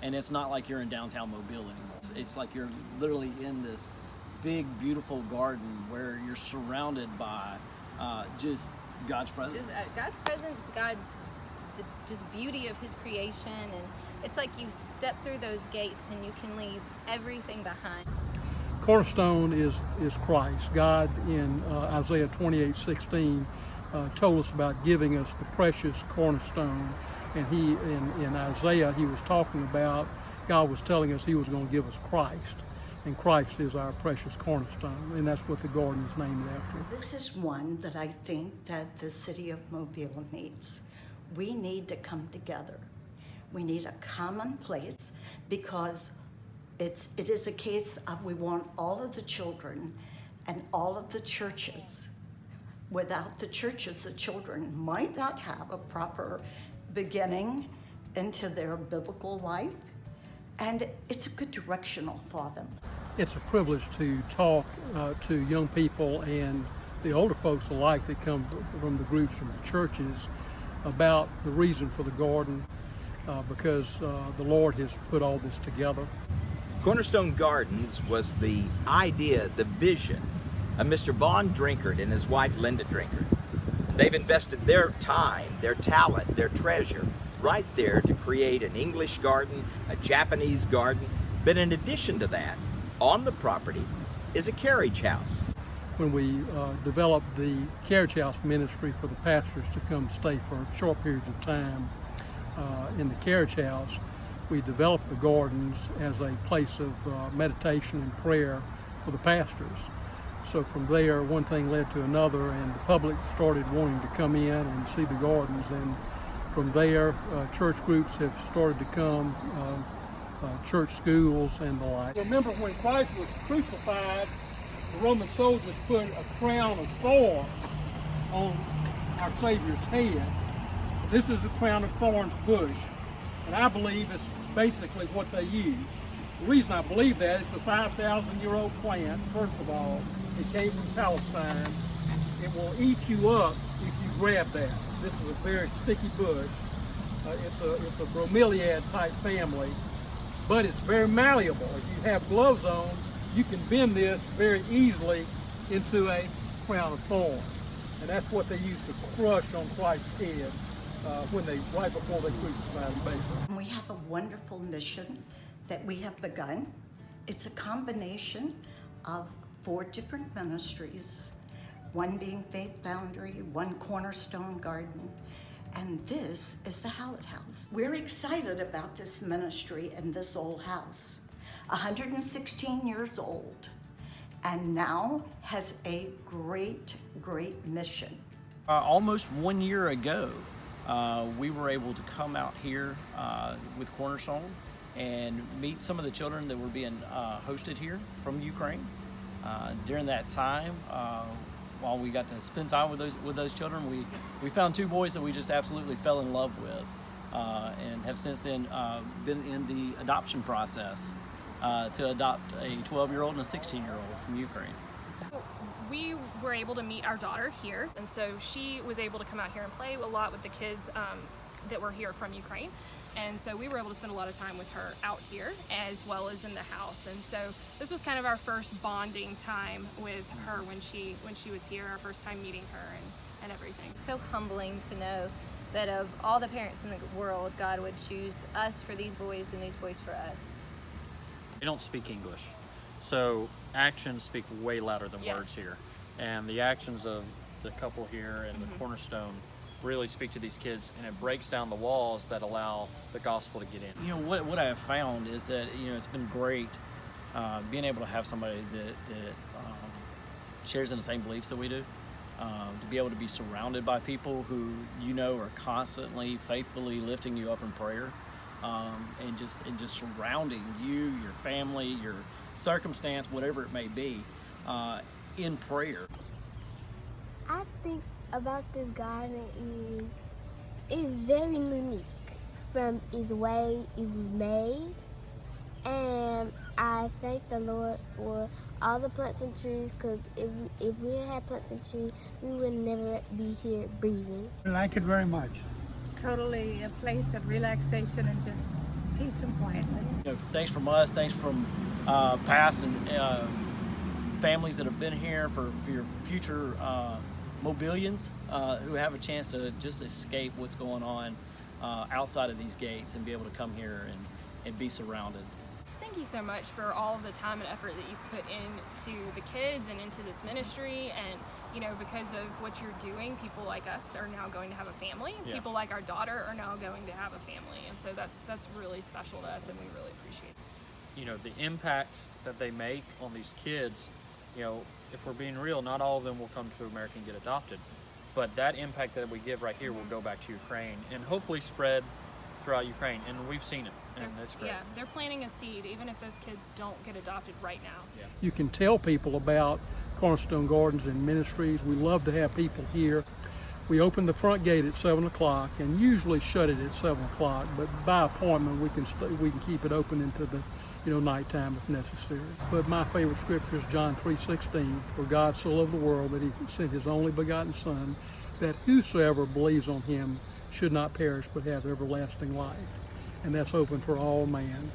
and it's not like you're in downtown Mobile anymore. It's like you're literally in this big, beautiful garden where you're surrounded by just God's presence. Just God's presence, the just beauty of His creation, and it's like you step through those gates and you can leave everything behind. Cornerstone is Christ. God in Isaiah 28:16 told us about giving us the precious cornerstone, and He in Isaiah He was talking about, God was telling us He was going to give us Christ, and Christ is our precious cornerstone, and that's what the garden is named after. This is one that I think that the city of Mobile needs. We need to come together. We need a common place, because it is a case of we want all of the children and all of the churches. Without the churches, the children might not have a proper beginning into their biblical life, and it's a good directional for them. It's a privilege to talk to young people and the older folks alike that come from the groups from the churches about the reason for the garden, because the Lord has put all this together. Cornerstone Gardens was the idea, the vision of Mr. Vaughn Drinkard and his wife Linda Drinkard. They've invested their time, their talent, their treasure right there to create an English garden, a Japanese garden, but in addition to that, on the property is a carriage house. When we developed the carriage house ministry for the pastors to come stay for short periods of time in the carriage house, we developed the gardens as a place of meditation and prayer for the pastors. So from there, one thing led to another, and the public started wanting to come in and see the gardens. And from there, church groups have started to come, church schools and the like. Remember when Christ was crucified, the Roman soldiers put a crown of thorns on our Savior's head. This is a crown of thorns bush, and I believe it's basically what they use. The reason I believe that is a 5,000-year-old plant. First of all, it came from Palestine. It will eat you up if you grab that. This is a very sticky bush. It's a bromeliad type family, but it's very malleable. If you have gloves on, you can bend this very easily into a crown of thorns. And that's what they used to crush on Christ's head right before they crucified him, basically. We have a wonderful mission that we have begun. It's a combination of 4 different ministries, one being Faith Foundry, one Cornerstone Garden, and this is the Hallett House. We're excited about this ministry and this old house. 116 years old, and now has a great, great mission. Almost 1 year ago, we were able to come out here with Cornerstone and meet some of the children that were being hosted here from Ukraine. During that time, while we got to spend time with those children, we found 2 boys that we just absolutely fell in love with, and have since then been in the adoption process to adopt a 12-year-old and a 16-year-old from Ukraine. We were able to meet our daughter here, and so she was able to come out here and play a lot with the kids that were here from Ukraine. And so we were able to spend a lot of time with her out here as well as in the house. And so this was kind of our first bonding time with her when she was here, our first time meeting her and everything. So humbling to know that of all the parents in the world, God would choose us for these boys and these boys for us. They don't speak English, so actions speak way louder than words here. And the actions of the couple here and the Cornerstone really speak to these kids, and it breaks down the walls that allow the gospel to get in. You know, what I have found is that, you know, it's been great being able to have somebody that shares in the same beliefs that we do, to be able to be surrounded by people who, you know, are constantly faithfully lifting you up in prayer, and just surrounding you, your family, your circumstance, whatever it may be, in prayer. I think about this garden is very unique from its way it was made, and I thank the Lord for all the plants and trees, because if we didn't have plants and trees, we would never be here breathing. I like it very much. Totally a place of relaxation and just peace and quietness. You know, thanks from us, thanks from past and families that have been here, for your future Mobilians who have a chance to just escape what's going on outside of these gates and be able to come here and be surrounded. Thank you so much for all of the time and effort that you've put into the kids and into this ministry. And you know, because of what you're doing, people like us are now going to have a family. Yeah. People like our daughter are now going to have a family, and so that's really special to us, and we really appreciate it. You know, the impact that they make on these kids, you know, if we're being real, not all of them will come to America and get adopted, but that impact that we give right here will go back to Ukraine and hopefully spread throughout Ukraine, and we've seen it, and it's great. Yeah, they're planting a seed, even if those kids don't get adopted right now. Yeah. You can tell people about Cornerstone Gardens and Ministries. We love to have people here. We open the front gate at 7 o'clock and usually shut it at 7 o'clock, but by appointment we can keep it open into the nighttime if necessary. But my favorite scripture is John 3:16, for God so loved the world that he sent his only begotten Son, that whosoever believes on him should not perish but have everlasting life. And that's open for all man.